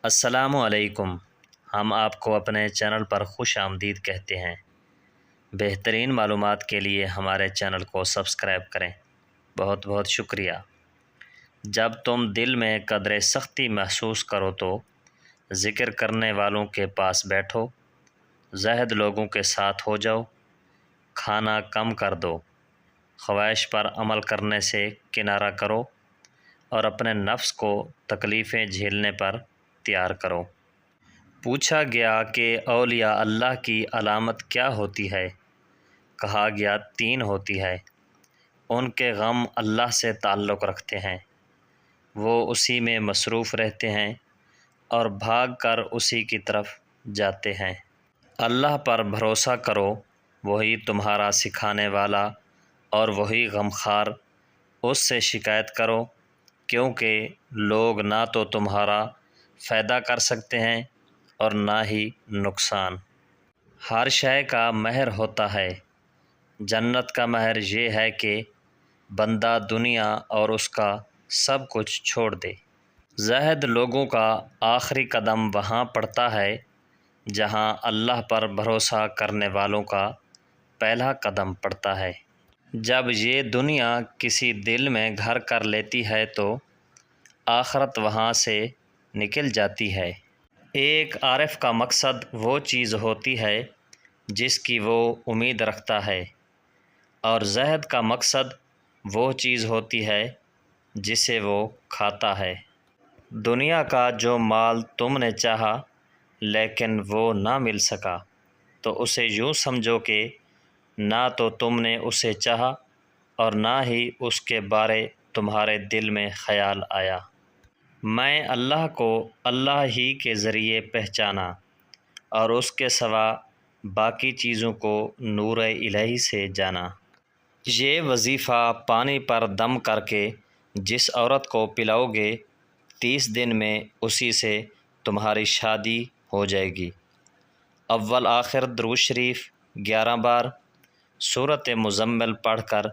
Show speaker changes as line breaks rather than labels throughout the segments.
السلام علیکم۔ ہم آپ کو اپنے چینل پر خوش آمدید کہتے ہیں۔ بہترین معلومات کے لیے ہمارے چینل کو سبسکرائب کریں۔ بہت بہت شکریہ۔ جب تم دل میں قدر سختی محسوس کرو تو ذکر کرنے والوں کے پاس بیٹھو، زاہد لوگوں کے ساتھ ہو جاؤ، کھانا کم کر دو، خواہش پر عمل کرنے سے کنارہ کرو اور اپنے نفس کو تکلیفیں جھیلنے پر تیار کرو۔ پوچھا گیا کہ اولیاء اللہ کی علامت کیا ہوتی ہے؟ کہا گیا 3 ہوتی ہے۔ ان کے غم اللہ سے تعلق رکھتے ہیں، وہ اسی میں مصروف رہتے ہیں اور بھاگ کر اسی کی طرف جاتے ہیں۔ اللہ پر بھروسہ کرو، وہی تمہارا سکھانے والا اور وہی غمخوار، اس سے شکایت کرو، کیونکہ لوگ نہ تو تمہارا فائدہ کر سکتے ہیں اور نہ ہی نقصان۔ ہر شے کا مہر ہوتا ہے۔ جنت کا مہر یہ ہے کہ بندہ دنیا اور اس کا سب کچھ چھوڑ دے۔ زاہد لوگوں کا آخری قدم وہاں پڑتا ہے جہاں اللہ پر بھروسہ کرنے والوں کا پہلا قدم پڑتا ہے۔ جب یہ دنیا کسی دل میں گھر کر لیتی ہے تو آخرت وہاں سے نکل جاتی ہے۔ ایک عارف کا مقصد وہ چیز ہوتی ہے جس کی وہ امید رکھتا ہے، اور زاہد کا مقصد وہ چیز ہوتی ہے جسے وہ کھاتا ہے۔ دنیا کا جو مال تم نے چاہا لیکن وہ نہ مل سکا تو اسے یوں سمجھو کہ نہ تو تم نے اسے چاہا اور نہ ہی اس کے بارے تمہارے دل میں خیال آیا۔ میں اللہ کو اللہ ہی کے ذریعے پہچانا اور اس کے سوا باقی چیزوں کو نور الہی سے جانا۔ یہ وظیفہ پانی پر دم کر کے جس عورت کو پلاؤ گے 30 دن میں اسی سے تمہاری شادی ہو جائے گی۔ اول آخر درود شریف 11 بار، سورۃ مزمل پڑھ کر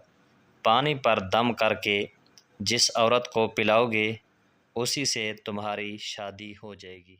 پانی پر دم کر کے جس عورت کو پلاؤ گے اسی سے تمہاری شادی ہو جائے گی۔